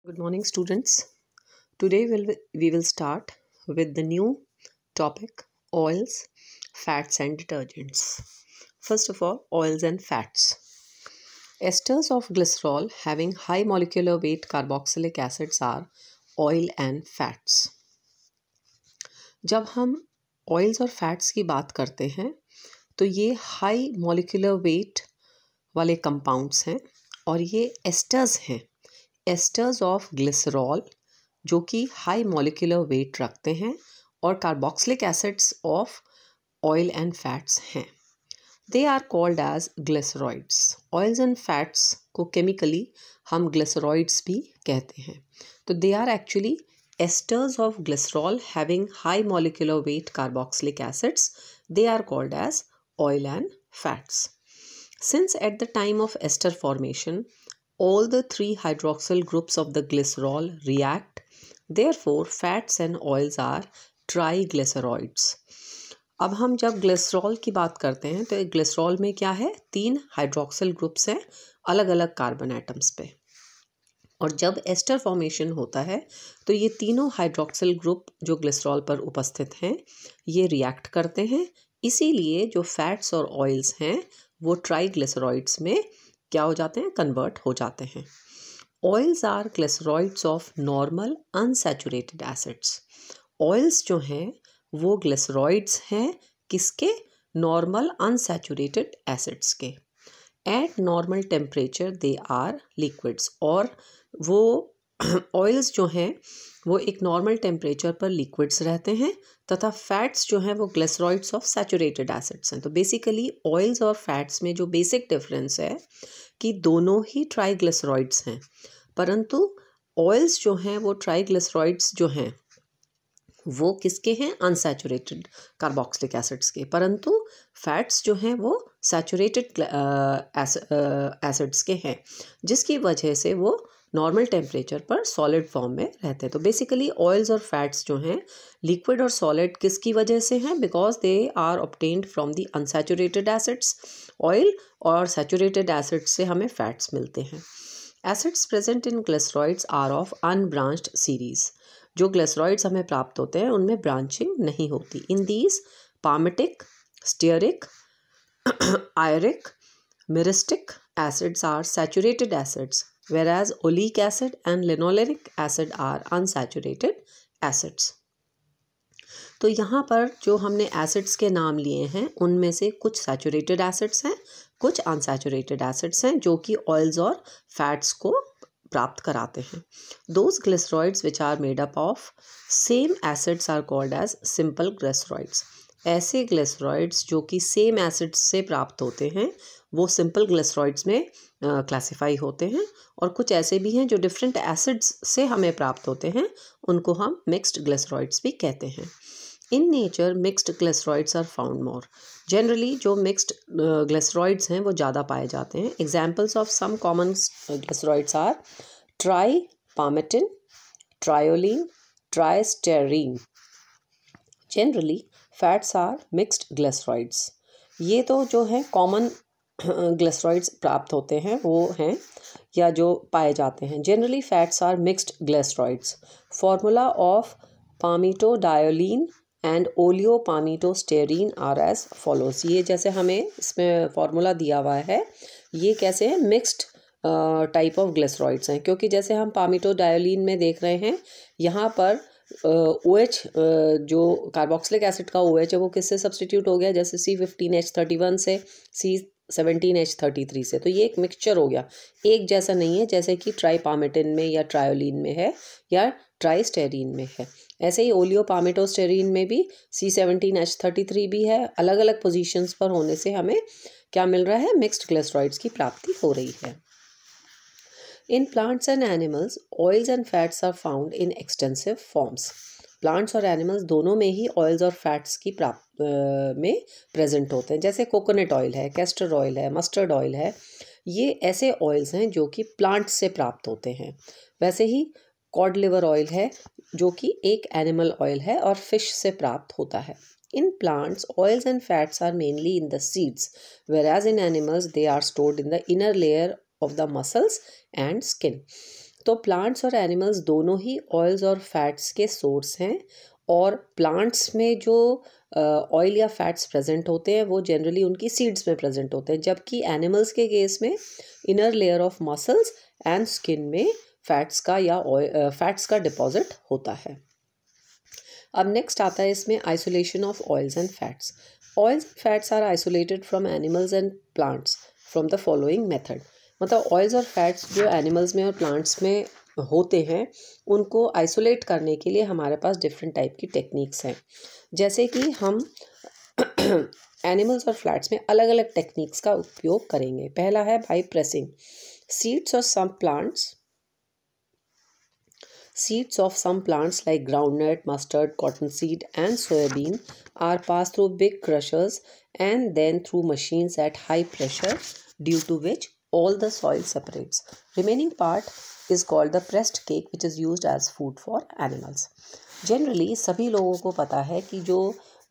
Good morning, students. Today we will start with the new topic oils, fats, and detergents. First of all, oils and fats. Esters of glycerol having high molecular weight carboxylic acids are oil and fats. जब हम oils और fats की बात करते हैं तो ये high molecular weight वाले कंपाउंड्स हैं और ये एस्टर्स हैं, एस्टर्स ऑफ ग्लिसरॉल जो कि हाई मॉलिक्यूलर वेट रखते हैं और carboxylic acids of oil and fats हैं. They are called as glyceroids. Oils and fats को केमिकली हम ग्लिसरॉइड्स भी कहते हैं. तो they are actually esters of glycerol having high molecular weight carboxylic acids. They are called as oil and fats. Since at the time of ester formation, all the three hydroxyl groups of the glycerol react, therefore fats and oils are triglycerides. अब हम जब glycerol की बात करते हैं तो glycerol में क्या है, 3 हाइड्रोक्सिल ग्रुप्स हैं अलग अलग कार्बन एटम्स पे. और जब एस्टर फॉर्मेशन होता है तो ये तीनों हाइड्रोक्सिल ग्रुप जो ग्लिसरॉल पर उपस्थित हैं ये रिएक्ट करते हैं. इसीलिए जो फैट्स और ऑयल्स हैं वो ट्राइग्लिसरॉइड्स में क्या हो जाते हैं, कन्वर्ट हो जाते हैं. Oils are glyceroids of normal unsaturated acids. Oils जो हैं वो ग्लिसरॉइड्स हैं किसके, नॉर्मल अनसैचुरेटेड एसिड्स के. At normal temperature they are liquids. और वो ऑयल्स जो हैं वो एक नॉर्मल टेम्परेचर पर लिक्विड्स रहते हैं तथा फैट्स जो हैं वो ग्लिसरॉइड्स ऑफ सैचुरेटेड एसिड्स हैं. तो बेसिकली ऑयल्स और फैट्स में जो बेसिक डिफरेंस है कि दोनों ही ट्राइग्लिसरॉइड्स हैं, परंतु ऑयल्स जो हैं वो ट्राइग्लिसरॉइड्स जो हैं वो किसके हैं, अनसैचुरेटेड कार्बोक्सिलिक एसिड्स के, परंतु फैट्स जो हैं वो सैचुरेटेड एसिड्स के हैं, जिसकी वजह से वो नॉर्मल टेम्परेचर पर सॉलिड फॉर्म में रहते हैं. तो बेसिकली ऑयल्स और फैट्स जो हैं लिक्विड और सॉलिड किसकी वजह से हैं, because they are obtained from the unsaturated acids. Oil और सैचुरेटेड एसिड्स से हमें फैट्स मिलते हैं. Acids present in glyceroids are of unbranched series. जो ग्लिसरॉइड्स हमें प्राप्त होते हैं उनमें ब्रांचिंग नहीं होती. In these palmitic, stearic, lauric, myristic acids are saturated acids, whereas oleic acid and linoleic acid are unsaturated acids. तो यहाँ पर जो हमने एसिड्स के नाम लिए हैं उनमें से कुछ सैचुरेटेड एसिड्स हैं, कुछ अनसैचुरेटेड एसिड्स हैं जो कि ऑयल्स और फैट्स को प्राप्त कराते हैं. Those glycerides which are made up of same acids are called as simple glycerides. ऐसे ग्लिसरॉइड्स जो कि सेम एसिड्स से प्राप्त होते हैं वो सिंपल ग्लिसरॉइड्स में क्लासिफाई होते हैं. और कुछ ऐसे भी हैं जो डिफरेंट एसिड्स से हमें प्राप्त होते हैं, उनको हम मिक्स्ड ग्लिसरॉइड्स भी कहते हैं. In nature mixed glyceroids are found more. Generally जो मिक्स्ड ग्लिसरॉइड्स हैं वो ज़्यादा पाए जाते हैं. Examples of some common glyceroids are tripalmitin, triolein, tristearin. Generally fats are mixed glyceroids. ये तो जो है कॉमन ग्लिसरॉइड्स प्राप्त होते हैं वो हैं या जो पाए जाते हैं. Generally fats are mixed glyceroids. Formula of palmitodiolein and oleopalmitostearin are as follows. ये जैसे हमें इसमें फॉर्मूला दिया हुआ है ये कैसे है, मिक्स्ड टाइप ऑफ ग्लिसरॉइड्स हैं, क्योंकि जैसे हम पामीटोडायोलिन में देख रहे हैं यहाँ पर OH जो कार्बोक्सिलिक एसिड का OH है वो किससे सब्सटीट्यूट हो गया, जैसे C15H31 से C17H33 से. तो ये एक मिक्सचर हो गया, एक जैसा नहीं है जैसे कि ट्राईपामेटिन में या ट्रायोलिन में है या ट्राइस्टेरीन में है. ऐसे ही ओलियोपामीटोस्टेरीन में भी C17H33 भी है. अलग अलग पोजीशंस पर होने से हमें क्या मिल रहा है, मिक्स्ड ग्लिसरॉइड्स की प्राप्ति हो रही है. In plants and animals, oils and fats are found in extensive forms. Plants और एनिमल्स दोनों में ही ऑयल्स और फैट्स की में प्रेजेंट होते हैं. जैसे कोकोनट ऑयल है, कैस्टर ऑयल है, मस्टर्ड ऑयल है, ये ऐसे ऑयल्स हैं जो कि प्लांट्स से प्राप्त होते हैं. वैसे ही कॉड लिवर ऑयल है जो कि एक एनिमल ऑयल है और फिश से प्राप्त होता है. In plants, oils and fats are mainly in the seeds, whereas in animals they are stored in the inner layer of the muscles and skin. तो प्लांट्स और एनिमल्स दोनों ही ऑयल्स और फैट्स के सोर्स हैं, और प्लांट्स में जो oil या फैट्स प्रेजेंट होते हैं वो जनरली उनकी सीड्स में प्रेजेंट होते हैं, जबकि एनिमल्स के केस में inner layer of muscles and skin में फैट्स का डिपॉजिट होता है। अब नेक्स्ट आता है इसमें isolation of oils and fats. Oils and fats are isolated from animals and plants from the following method. मतलब ऑयल्स और फैट्स जो एनिमल्स में और प्लांट्स में होते हैं उनको आइसोलेट करने के लिए हमारे पास डिफरेंट टाइप की टेक्निक्स हैं। जैसे कि हम एनिमल्स और फ्लैट्स में अलग अलग टेक्निक्स का उपयोग करेंगे। पहला है बाय प्रेसिंग। सीड्स और some plants Seeds of some plants like groundnut, mustard, cottonseed, and soybean are passed through big crushers and then through machines at high pressure, due to which all the soil separates. Remaining part is called the pressed cake, which is used as food for animals. Generally सभी लोगों को पता है कि जो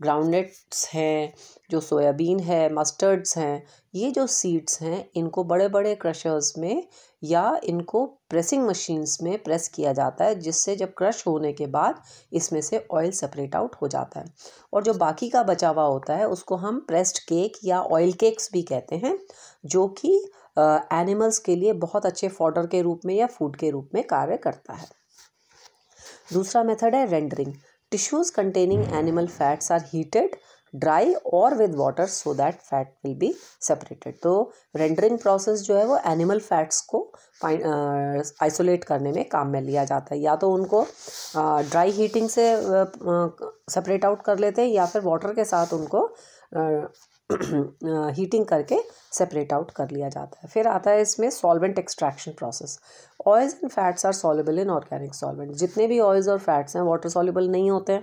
groundnuts हैं, जो soybean है, मस्टर्ड्स हैं, ये जो सीड्स हैं इनको बड़े बड़े क्रशर्स में या इनको प्रेसिंग मशीन्स में प्रेस किया जाता है, जिससे जब क्रश होने के बाद इसमें से ऑयल सेपरेट आउट हो जाता है, और जो बाकी का बचा हुआ होता है उसको हम प्रेस्ड केक या ऑयल केक्स भी कहते हैं, जो कि एनिमल्स के लिए बहुत अच्छे फॉडर के रूप में या फूड के रूप में कार्य करता है। दूसरा मेथड है rendering. Tissues containing animal fats are heated, dry और with water so that fat will be separated. तो रेंडरिंग प्रोसेस जो है वो एनिमल फैट्स को आइसोलेट करने में काम में लिया जाता है। या तो उनको ड्राई हीटिंग से सेपरेट आउट कर लेते हैं, या फिर वाटर के साथ उनको हीटिंग करके सेपरेट आउट कर लिया जाता है। फिर आता है इसमें solvent extraction process. Oils and fats are soluble in organic solvent. जितने भी ऑयल्स और फैट्स हैं वाटर सॉल्युबल नहीं होते हैं,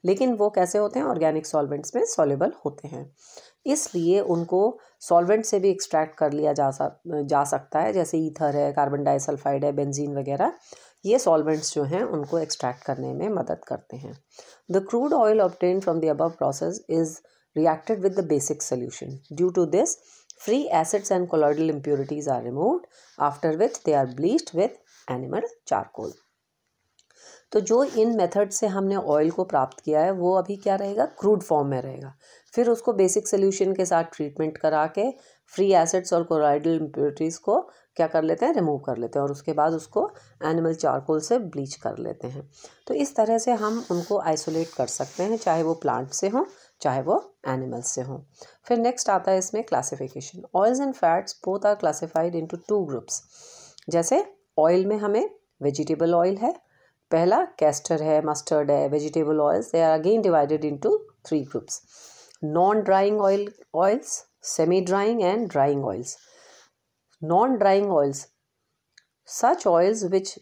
लेकिन वो कैसे होते हैं, ऑर्गेनिक सॉल्वेंट्स में सॉल्युबल होते हैं। इसलिए उनको सॉल्वेंट से भी एक्सट्रैक्ट कर लिया जा सकता है, जैसे ईथर है, कार्बन डाइसल्फाइड है, बेंजीन वगैरह। ये सॉल्वेंट्स जो हैं उनको एक्सट्रैक्ट करने में मदद करते हैं। The crude oil obtained from the above process is reacted with the basic solution. Due to this, free acids and colloidal impurities are removed, after which they are bleached with animal charcoal. तो जो इन method से हमने oil को प्राप्त किया है वो अभी क्या रहेगा, क्रूड फॉर्म में रहेगा। फिर उसको बेसिक सोल्यूशन के साथ ट्रीटमेंट करा के फ्री एसिड्स और कोलॉइडल इम्प्योरिटीज़ को क्या कर लेते हैं, रिमूव कर लेते हैं, और उसके बाद उसको एनिमल चारकोल से ब्लीच कर लेते हैं। तो इस तरह से हम उनको आइसोलेट कर सकते हैं, चाहे वो प्लांट से हों चाहे वो एनिमल्स से हों। फिर नेक्स्ट आता है इसमें classification. Oils and fats both are classified into 2 groups. जैसे ऑयल में हमें वेजिटेबल ऑयल है, पहला कैस्टर है, मस्टर्ड है, vegetable oils, they are again divided into 3 groups. Non drying oils, semi drying and drying oils. Non drying oils, such oils which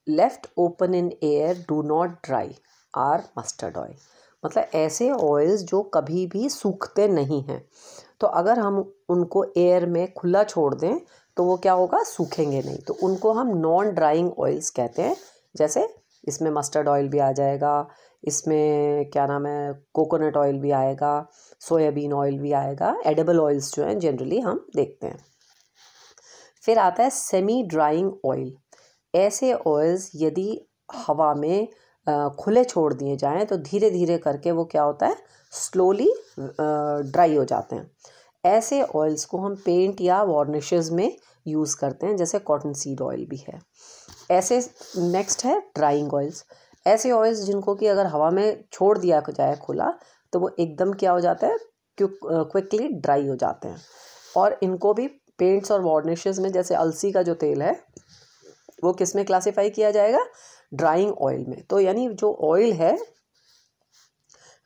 left open in air do not dry are mustard oil। मतलब ऐसे oils जो कभी भी सूखते नहीं हैं, तो अगर हम उनको एयर में खुला छोड़ दें तो वो क्या होगा, सूखेंगे नहीं, तो उनको हम नॉन ड्राइंग ऑयल्स कहते हैं। जैसे इसमें मस्टर्ड ऑयल भी आ जाएगा, इसमें क्या नाम है, कोकोनट ऑयल भी आएगा, सोयाबीन ऑयल भी आएगा, एडिबल ऑयल्स जो हैं जनरली हम देखते हैं। फिर आता है सेमी ड्राइंग ऑयल। ऐसे ऑयल्स यदि हवा में खुले छोड़ दिए जाएं तो धीरे धीरे करके वो क्या होता है, स्लोली ड्राई हो जाते हैं। ऐसे ऑयल्स को हम पेंट या वार्निशेस में यूज़ करते हैं, जैसे कॉटन सीड ऑयल भी है। ऐसे नेक्स्ट है ड्राइंग ऑयल्स। ऐसे ऑयल्स जिनको कि अगर हवा में छोड़ दिया जाए खुला तो वो एकदम क्या हो जाता है, क्विकली ड्राई हो जाते हैं, और इनको भी पेंट्स और वार्निशेस में, जैसे अलसी का जो तेल है वो किस में क्लासिफाई किया जाएगा, ड्राइंग ऑयल में। तो यानी जो ऑयल है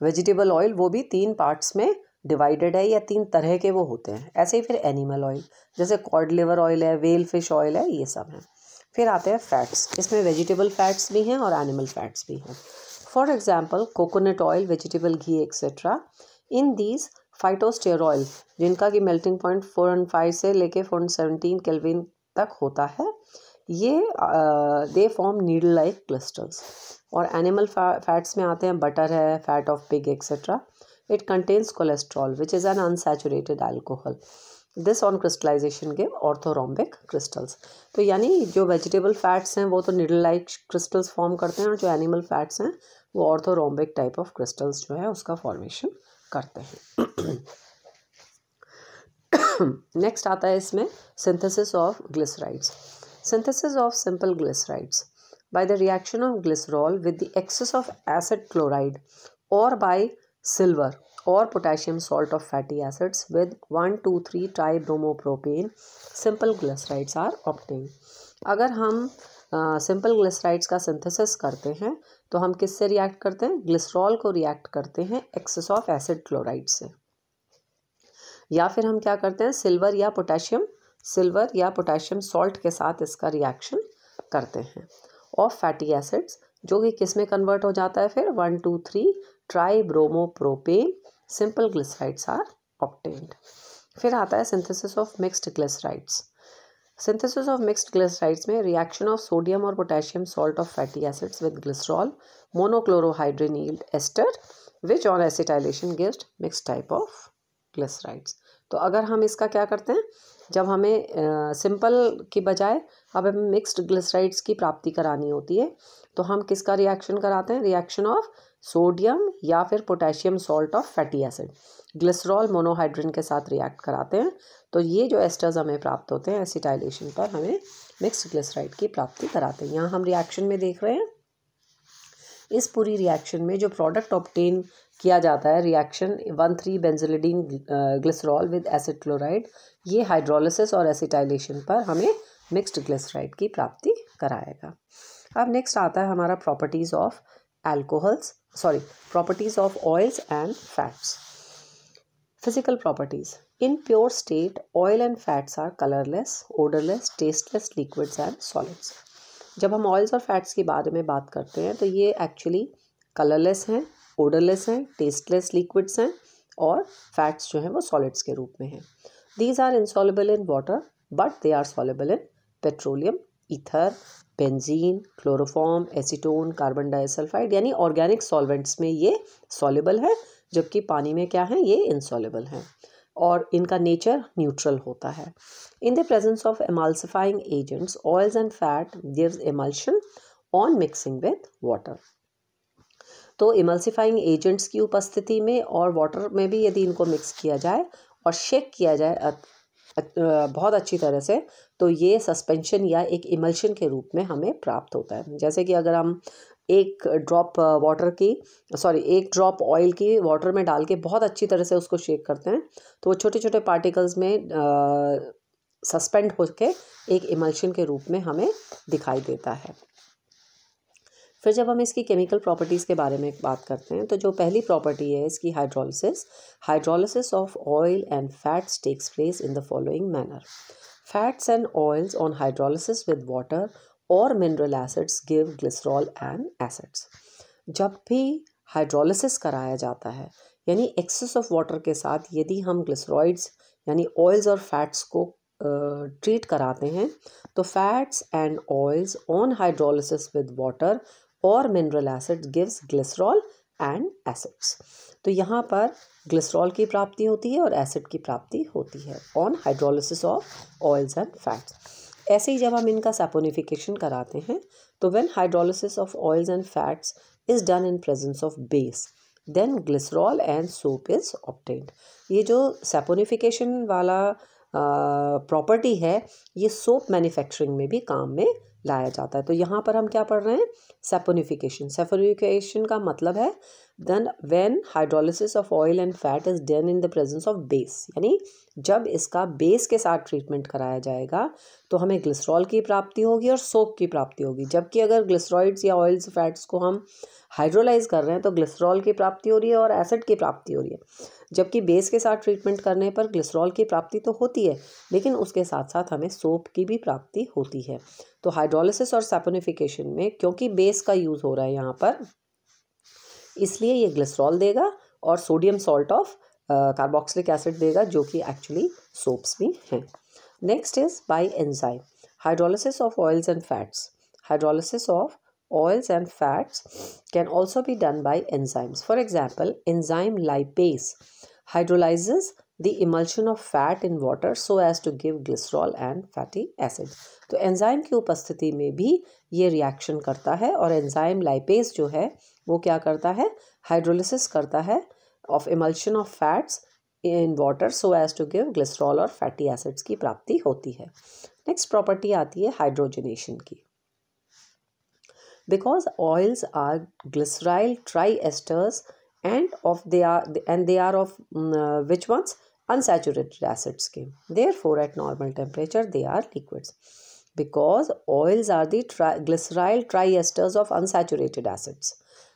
वेजिटेबल ऑयल वो भी 3 पार्ट्स में डिवाइडेड है, या 3 तरह के वो होते हैं। ऐसे ही फिर एनिमल ऑयल, जैसे कॉड लिवर ऑयल है, वेल फिश ऑयल है, ये सब है। फिर आते हैं फैट्स। इसमें वेजिटेबल फैट्स भी हैं और एनिमल फैट्स भी हैं। For example coconut oil, vegetable ghee etcetera. In these phytosterols, जिनका कि मेल्टिंग पॉइंट 405 से लेके 417 केल्विन तक होता है, ये they form needle like crystals. और एनिमल फैट्स में आते हैं बटर है, fat of pig etcetera. It contains cholesterol which is an unsaturated alcohol. This on crystallization give orthorhombic crystals. तो यानी जो वेजिटेबल फैट्स हैं वो तो निडल लाइक क्रिस्टल्स फॉर्म करते हैं, और जो एनिमल फैट्स हैं वो ऑर्थोरोम्बिक टाइप ऑफ क्रिस्टल्स जो है उसका फॉर्मेशन करते हैं। नेक्स्ट आता है इसमें synthesis of glycerides. Synthesis of simple glycerides by the reaction of glycerol with the excess of acid chloride और by silver or potassium salt of fatty acids with 1,2,3 tribromopropane simple glycerides are obtained। अगर हम simple glycerides का synthesis करते हैं तो हम किससे react करते हैं? ग्लिसरॉल को रिएक्ट करते हैं एक्सेस ऑफ एसिड क्लोराइड से, या फिर हम क्या करते हैं सिल्वर या पोटेशियम सॉल्ट के साथ इसका रिएक्शन करते हैं ऑफ फैटी एसिड्स, जो कि किस में कन्वर्ट हो जाता है फिर 1,2,3 tribromopropane simple glycerides are obtained. फिर आता है synthesis of mixed glycerides. Synthesis of mixed glycerides में रिएक्शन ऑफ सोडियम और potassium salt of fatty acids with glycerol monochlorohydrin yield ester which on acetylation gives mixed type of glycerides. तो अगर हम इसका क्या करते हैं, जब हमें सिंपल की बजाय अब हमें मिक्स्ड ग्लिसराइड्स की प्राप्ति करानी होती है तो हम किसका रिएक्शन कराते हैं? रिएक्शन ऑफ सोडियम या फिर potassium salt of fatty acid glycerol monohydrin के साथ रिएक्ट कराते हैं। तो ये जो एस्टर्स हमें प्राप्त होते हैं एसिटाइलेशन पर हमें मिक्स्ड ग्लिसराइड की प्राप्ति कराते हैं। यहाँ हम रिएक्शन में देख रहे हैं, इस पूरी रिएक्शन में जो प्रोडक्ट ऑब्टेन किया जाता है reaction 1,3 benzylidene glycerol with acid chloride, ये हाइड्रोलिसिस और एसिटाइलेशन पर हमें मिक्स्ड ग्लिसराइड की प्राप्ति कराएगा। अब नेक्स्ट आता है हमारा properties of properties of oils and fats. Physical properties. In pure state, oil and fats are colorless, odorless, tasteless liquids and solids. जब हम ऑयल्स और फैट्स के बारे में बात करते हैं तो ये एक्चुअली कलरलेस हैं, ओडरलेस हैं, टेस्टलेस लिक्विड्स हैं, और फैट्स जो हैं वो सॉलिड्स के रूप में हैं। These are insoluble in water, but they are soluble in petroleum, ether, benzene, chloroform, acetone, carbon disulphide, यानी ऑर्गेनिक सॉल्वेंट्स में ये सॉल्युबल है, जबकि पानी में क्या है, ये इनसॉल्युबल हैं और इनका नेचर न्यूट्रल होता है। In the presence of emulsifying agents oils and fat gives emulsion on mixing with water. तो इमल्सिफाइंग एजेंट्स की उपस्थिति में और वाटर में भी यदि इनको मिक्स किया जाए और शेक किया जाए बहुत अच्छी तरह से, तो ये सस्पेंशन या एक इमल्शन के रूप में हमें प्राप्त होता है। जैसे कि अगर हम एक ड्रॉप ऑयल की वाटर में डाल के बहुत अच्छी तरह से उसको शेक करते हैं तो वो छोटे छोटे पार्टिकल्स में सस्पेंड होकर एक इमल्शन के रूप में हमें दिखाई देता है। फिर जब हम इसकी केमिकल प्रॉपर्टीज़ के बारे में बात करते हैं तो जो पहली प्रॉपर्टी है इसकी hydrolysis of oil and fats takes place in the following manner. Fats and oils on hydrolysis with water और mineral acids give glycerol and acids. जब भी हाइड्रोलिसिस कराया जाता है यानी एक्सेस ऑफ वाटर के साथ यदि हम ग्लिसरॉइड्स यानी ऑयल्स और फैट्स को ट्रीट कराते हैं तो fats and oils on hydrolysis with water और mineral acid gives glycerol and acids. तो यहाँ पर ग्लिसरॉल की प्राप्ति होती है और एसिड की प्राप्ति होती है on hydrolysis of oils and fats. ऐसे ही जब हम इनका सैपोनिफिकेशन कराते हैं तो when hydrolysis of oils and fats is done in presence of base then glycerol and soap is obtained. ये जो सैपोनिफिकेशन वाला प्रॉपर्टी है ये सोप मैन्युफैक्चरिंग में भी काम में लाया जाता है। तो यहाँ पर हम क्या पढ़ रहे हैं, सैपोनिफिकेशन का मतलब है then when hydrolysis of oil and fat is done in the presence of base, यानी जब इसका बेस के साथ ट्रीटमेंट कराया जाएगा तो हमें ग्लिसरॉल की प्राप्ति होगी और सोप की प्राप्ति होगी। जबकि अगर ग्लिसरॉइड्स या ऑयल्स फैट्स को हम हाइड्रोलाइज कर रहे हैं तो ग्लिसरॉल की प्राप्ति हो रही है और एसिड की प्राप्ति हो रही है, जबकि बेस के साथ ट्रीटमेंट करने पर ग्लिसरॉल की प्राप्ति तो होती है लेकिन उसके साथ साथ हमें सोप की भी प्राप्ति होती है। तो हाइड्रोलिसिस और सैपोनिफिकेशन में क्योंकि बेस का यूज़ हो रहा है यहाँ पर, इसलिए ये ग्लिसरॉल देगा और sodium salt of carboxylic acid देगा जो कि एक्चुअली सोप्स भी हैं। Next is by enzyme. Hydrolysis of oils and fats. Hydrolysis of oils and fats can also be done by enzymes. For example, enzyme lipase hydrolyzes the emulsion of fat in water so as to give glycerol and fatty acid. तो enzyme की उपस्थिति में भी ये reaction करता है और enzyme lipase जो है वो क्या करता है, हाइड्रोलिसिस करता है of emulsion of fats in water so as to give glycerol और fatty acids की प्राप्ति होती है. नेक्स्ट प्रॉपर्टी आती है हाइड्रोजनेशन की. Because oils are glyceryl triesters and they are of which ones, unsaturated acids के. Therefore at normal temperature they are liquids. Because oils are the glyceryl triesters of unsaturated acids.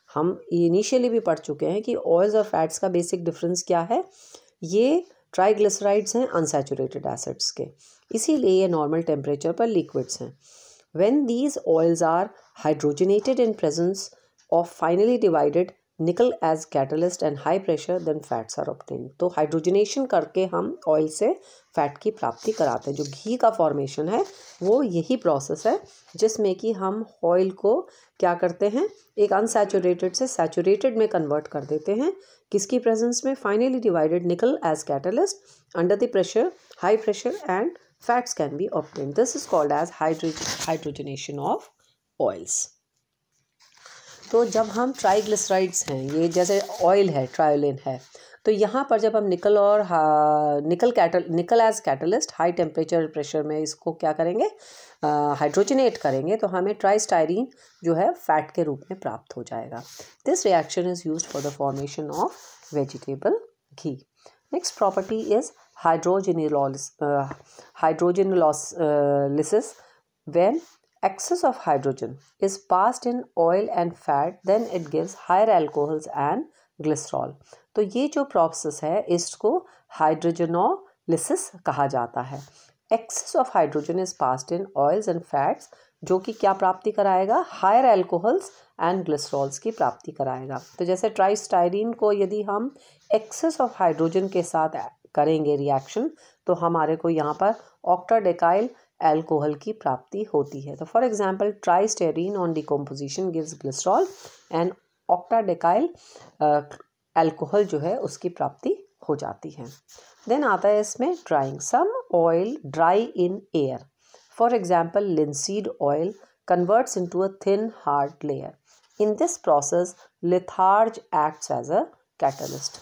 हम initially भी पढ़ चुके हैं कि oils और fats का basic difference क्या है, ये ट्राइग्लिसराइड्स हैं अनसैचुरेटेड एसिड्स के, इसीलिए ये नॉर्मल टेम्परेचर पर लिक्विड्स हैं. When these oils are hydrogenated in presence of finely divided nickel as catalyst and high pressure, then fats are obtained. तो हाइड्रोजनेशन करके हम ऑयल से फैट की प्राप्ति कराते हैं. जो घी का फॉर्मेशन है वो यही प्रोसेस है जिसमें कि हम ऑयल को क्या करते हैं, एक अनसैचुरेटेड से सैचुरेटेड में कन्वर्ट कर देते हैं. किसकी प्रेजेंस में, finely divided nickel as catalyst under the pressure, high pressure, and fats can be obtained. This is called as hydrogenation of oils. तो जब हम ट्राइग्लिसराइड्स हैं, ये जैसे ऑयल है, ट्रायोलिन है, तो यहाँ पर जब हम निकल और nickel as catalyst high temperature pressure में इसको क्या करेंगे, हाइड्रोजनेट करेंगे, तो हमें ट्राइस्टाइरीन जो है फैट के रूप में प्राप्त हो जाएगा. This reaction is used for the formation of vegetable ghee. Next property is hydrogenolysis. When excess of hydrogen is passed in oil and fat, then it gives higher alcohols and glycerol. तो ये जो process है इसको हाइड्रोजनोलिसिस कहा जाता है. excess of hydrogen is passed in oils and fats, जो कि क्या प्राप्ति कराएगा, हायर एल्कोहल्स एंड ग्लिसरॉल्स की प्राप्ति कराएगा. तो जैसे ट्राइस्टाइरीन को यदि हम एक्सेस ऑफ हाइड्रोजन के साथ करेंगे रिएक्शन, तो हमारे को यहाँ पर ऑक्टाडेकाइल एल्कोहल की प्राप्ति होती है. तो for example tristearin on decomposition gives glycerol and octadecyl alcohol जो है उसकी प्राप्ति हो जाती है. देन आता है इसमें drying. Some oil dry in air. For example linseed oil converts into a thin hard layer. In this process litharge acts as a catalyst.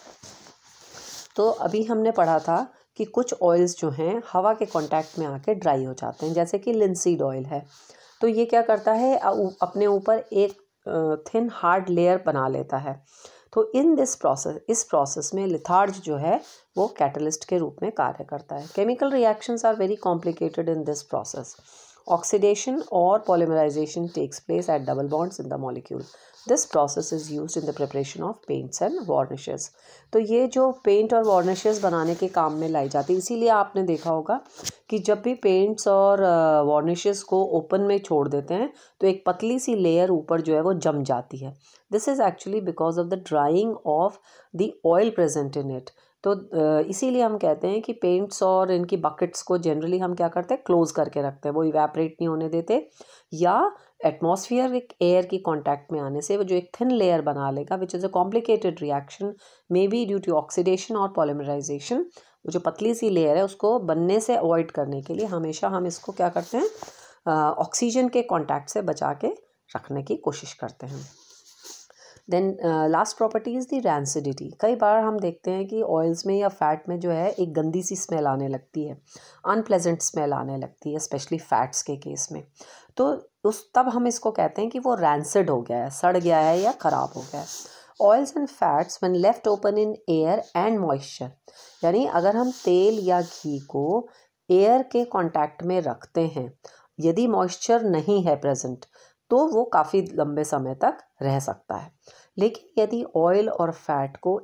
तो अभी हमने पढ़ा था कि कुछ ऑयल्स जो हैं हवा के कांटेक्ट में आके ड्राई हो जाते हैं, जैसे कि लिंसीड ऑयल है. तो ये क्या करता है, अपने ऊपर एक थिन हार्ड लेयर बना लेता है. तो इस प्रोसेस में लिथार्ज जो है वो कैटलिस्ट के रूप में कार्य करता है. Chemical reactions are very complicated in this process. Oxidation और polymerisation takes place at double bonds in the molecule. This process is used in the preparation of paints and varnishes. तो ये जो पेंट और वार्निशेस बनाने के काम में लाई जाती है, इसीलिए आपने देखा होगा कि जब भी पेंट्स और वार्निशेस को ओपन में छोड़ देते हैं तो एक पतली सी लेयर ऊपर जो है वो जम जाती है. This is actually because of the drying of the oil present in it. तो इसीलिए हम कहते हैं कि पेंट्स और इनकी बकेट्स को जनरली हम क्या करते हैं, क्लोज करके रखते हैं, वो इवेपरेट नहीं होने देते, या एटमॉस्फेरिक एयर की कांटेक्ट में आने से वो जो एक थिन लेयर बना लेगा, which is a complicated reaction may be due to oxidation और पॉलीमराइजेशन. वो जो पतली सी लेयर है उसको बनने से अवॉइड करने के लिए हमेशा हम इसको क्या करते हैं, ऑक्सीजन के कांटेक्ट से बचा के रखने की कोशिश करते हैं. Then last property is the rancidity. कई बार हम देखते हैं कि ऑयल्स में या फैट में जो है एक गंदी सी स्मेल आने लगती है, अनप्लेजेंट स्मेल आने लगती है, स्पेशली फैट्स के केस में. तो तब हम इसको कहते हैं कि वो रैंसिड हो गया है, सड़ गया है या ख़राब हो गया है. Oils and fats when left open in air and moisture, यानी अगर हम तेल या घी को एयर के कांटेक्ट में रखते हैं, यदि मॉइस्चर नहीं है प्रेजेंट, तो वो काफ़ी लंबे समय तक रह सकता है. लेकिन यदि ऑयल और फैट को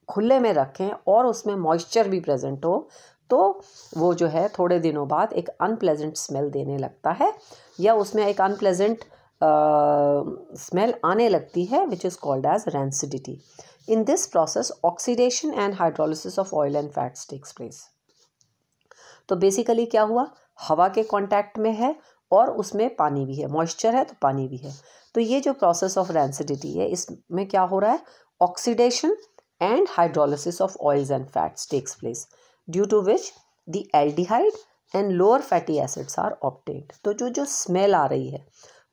खुले में रखें और उसमें मॉइस्चर भी प्रेजेंट हो, तो वो जो है थोड़े दिनों बाद एक अनप्लेजेंट स्मेल देने लगता है, या उसमें एक अनप्लेजेंट स्मेल आने लगती है, which is called as rancidity. In this process oxidation and hydrolysis of oil and fats takes place. तो बेसिकली क्या हुआ, हवा के कांटेक्ट में है और उसमें पानी भी है, मॉइस्चर है तो पानी भी है. तो ये जो प्रोसेस ऑफ रैंसिडिटी है, इसमें क्या हो रहा है, oxidation and hydrolysis of oils and fats takes place. Due to which the aldehyde and lower fatty acids are obtained. तो जो स्मेल आ रही है,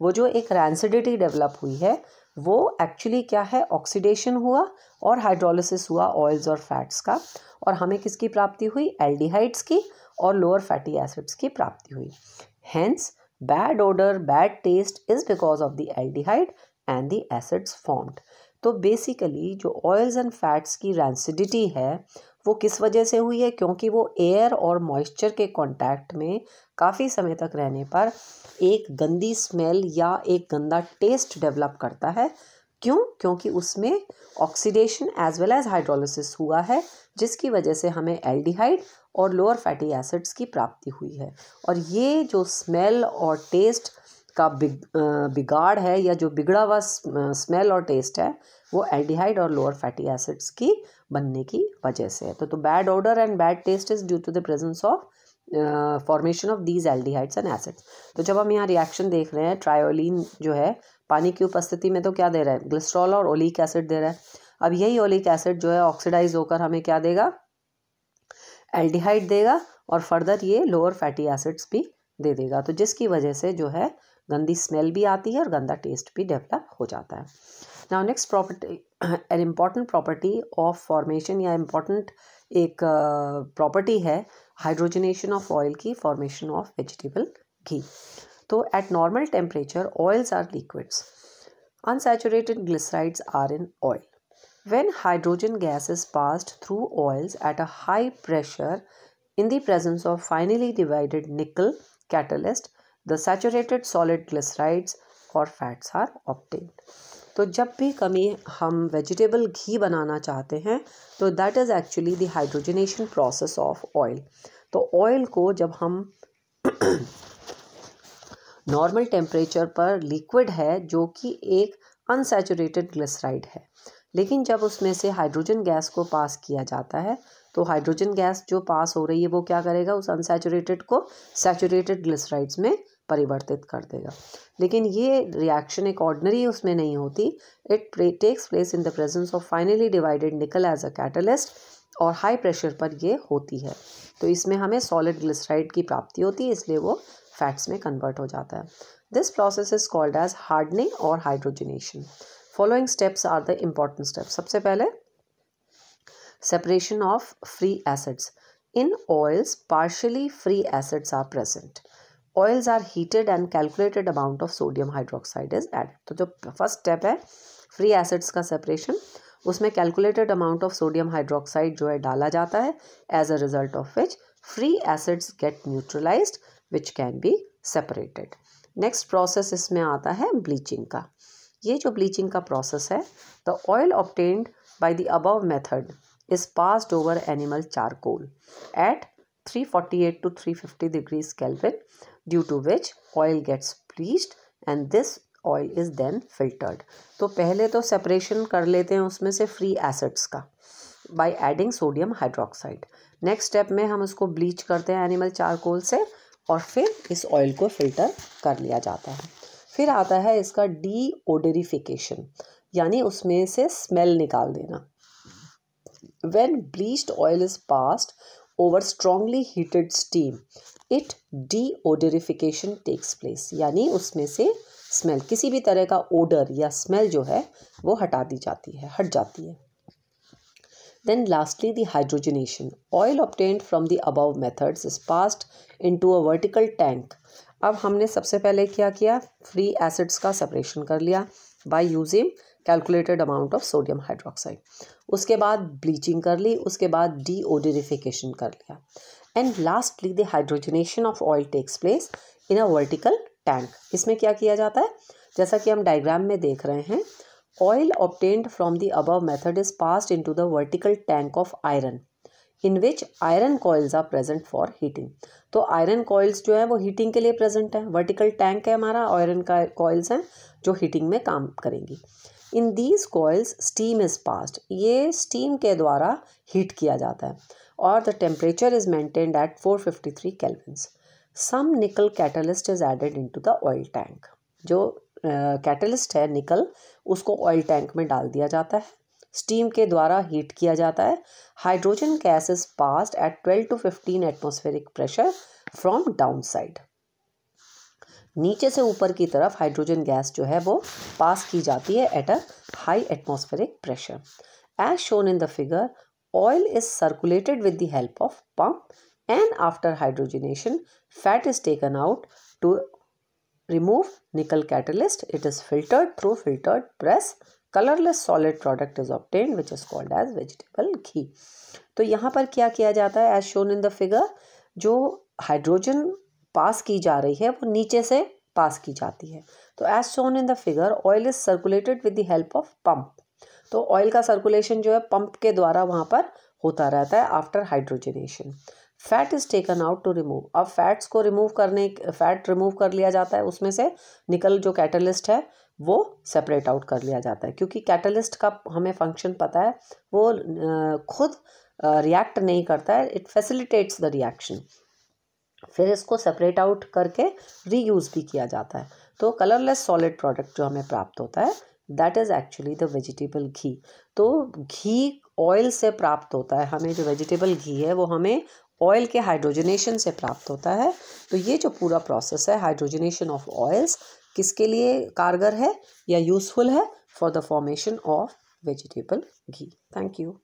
वो जो एक रैंसिडिटी डेवलप हुई है, वो एक्चुअली क्या है, ऑक्सीडेशन हुआ और हाइड्रोलिसिस हुआ ऑयल्स और फैट्स का, और हमें किसकी प्राप्ति हुई, एल्डिहाइड्स की और लोअर फैटी एसिड्स की प्राप्ति हुई। Hence bad odour, bad taste is because of the aldehyde and the acids formed. तो बेसिकली जो ऑयल्स एंड फैट्स की रैंसिडिटी है वो किस वजह से हुई है, क्योंकि वो एयर और मॉइस्चर के कांटेक्ट में काफ़ी समय तक रहने पर एक गंदी स्मेल या एक गंदा टेस्ट डेवलप करता है। क्यों? क्योंकि उसमें oxidation as well as hydrolysis हुआ है, जिसकी वजह से हमें एल्डिहाइड और लोअर फैटी एसिड्स की प्राप्ति हुई है। और ये जो स्मेल और टेस्ट का बिगाड़ है, या जो बिगड़ा हुआ स्मेल और टेस्ट है, वो एल्डिहाइड और लोअर फैटी एसिड्स की बनने की वजह से है। तो bad odour and bad taste is due to the presence of formation of these aldehydes and acids. तो जब हम यहाँ रिएक्शन देख रहे हैं, ट्रायोलीन जो है पानी की उपस्थिति में तो क्या दे रहा है, ग्लिसरॉल और ओलिक एसिड दे रहा है। अब यही ओलिक एसिड जो है ऑक्सीडाइज होकर हमें क्या देगा, एल्डिहाइड देगा, और फर्दर ये लोअर फैटी एसिड्स भी दे देगा। तो जिसकी वजह से जो है गंदी स्मेल भी आती है और गंदा टेस्ट भी डेवलप हो जाता है। Now next property, an important property of formation, या इम्पॉर्टेंट एक प्रॉपर्टी है हाइड्रोजनेशन ऑफ ऑयल की, फॉर्मेशन ऑफ वेजिटेबल घी। तो at normal temperature oils are liquids, unsaturated glycerides are in oil. When hydrogen gas is passed through oils at a high pressure in the presence of finely divided nickel catalyst, the saturated solid glycerides or fats are obtained. तो जब भी कभी हम vegetable घी बनाना चाहते हैं तो that is actually the hydrogenation process of oil. तो oil को जब हम नॉर्मल टेम्परेचर पर लिक्विड है, जो कि एक अनसैचुरेटेड ग्लिसराइड है, लेकिन जब उसमें से हाइड्रोजन गैस को पास किया जाता है तो हाइड्रोजन गैस जो पास हो रही है वो क्या करेगा, उस अनसैचुरेटेड को सैचुरेटेड ग्लिसराइड्स में परिवर्तित कर देगा। लेकिन ये रिएक्शन एक ऑर्डिनरी उसमें नहीं होती, it takes place in the presence of finely divided nickel as a catalyst, और हाई प्रेशर पर ये होती है। तो इसमें हमें सॉलिड ग्लिसराइड की प्राप्ति होती है, इसलिए वो फैट्स में कन्वर्ट हो जाता है। This process is called as hardening और hydrogenation. Following steps are the important steps. सबसे पहले separation of free acids. In oils partially free acids are present. Oils are heated and calculated amount of sodium hydroxide is added. तो जो first step है free acids का separation, उसमें calculated amount of sodium hydroxide जो है डाला जाता है, as a result of which free acids gate neutralised which can be separated. Next process इसमें आता है ब्लीचिंग का। ये जो ब्लीचिंग का प्रोसेस है, the oil obtained by the above method is passed over animal charcoal at 348 to 350 degrees Kelvin, due to which oil gets bleached and this oil is then filtered. तो पहले तो separation कर लेते हैं उसमें से फ्री एसिड्स का by adding sodium hydroxide. Next step में हम उसको ब्लीच करते हैं एनिमल चारकोल से, और फिर इस ऑयल को फिल्टर कर लिया जाता है। फिर आता है इसका डीओडरिफिकेशन, यानी उसमें से स्मेल निकाल देना। When bleached oil is passed over strongly heated steam, it deodorification takes place, यानी उसमें से स्मेल, किसी भी तरह का ओडर या स्मेल जो है वो हटा दी जाती है, हट जाती है। Then lastly the hydrogenation. Oil obtained from the above methods is passed into a vertical tank. अब हमने सबसे पहले क्या किया, फ्री एसिड्स का सेपरेशन कर लिया by using calculated amount of sodium hydroxide. उसके बाद ब्लीचिंग कर ली, उसके बाद डीओडरिफिकेशन कर लिया, and lastly the hydrogenation of oil takes place in a vertical tank. इसमें क्या किया जाता है, जैसा कि हम डायग्राम में देख रहे हैं, oil obtained from the above method is passed into the vertical tank of iron, in which iron coils are present for heating. तो iron coils जो है वो heating के लिए present है, vertical tank है हमारा, iron का coils हैं जो heating में काम करेंगी। In these coils steam is passed, ये steam के द्वारा heat किया जाता है, और the temperature is maintained at 453 kelvins. Some nickel catalyst is added into the oil tank. जो कैटलिस्ट है निकल, उसको ऑयल टैंक में डाल दिया जाता है। स्टीम के द्वारा हीट किया जाता है। Hydrogen gas is passed at 12 to 15 atmospheric pressure from down side. नीचे से ऊपर की तरफ हाइड्रोजन गैस जो है वो पास की जाती है at a high atmospheric pressure. As shown in the figure, oil is circulated with the help of pump, and after hydrogenation fat is taken out to remove nickel catalyst. It is filtered through filtered press. Colorless solid product is obtained which is called as vegetable ghee. तो यहाँ पर क्या किया जाता है, as shown in the figure, जो hydrogen पास की जा रही है वो नीचे से पास की जाती है। तो as shown in the figure, oil is circulated with the help of pump. तो ऑयल का सर्कुलेशन जो है पंप के द्वारा वहाँ पर होता रहता है after hydrogenation. Fat is taken out to remove. अब फैट रिमूव कर लिया जाता है, उसमें से निकल जो कैटलिस्ट है वो सेपरेट आउट कर लिया जाता है, क्योंकि कैटलिस्ट का हमें फंक्शन पता है, वो खुद रिएक्ट नहीं करता है, इट फैसिलिटेट्स द रिएक्शन। फिर इसको सेपरेट आउट करके रीयूज़ भी किया जाता है। तो कलरलेस सॉलिड प्रोडक्ट जो हमें प्राप्त होता है that is actually the vegetable ghee. तो घी ऑयल से प्राप्त होता है, हमें जो वेजिटेबल घी है वो हमें ऑयल के हाइड्रोजनेशन से प्राप्त होता है। तो ये जो पूरा प्रोसेस है हाइड्रोजनेशन ऑफ ऑयल्स किसके लिए कारगर है या यूज़फुल है? For the formation of vegetable ghee. Thank you.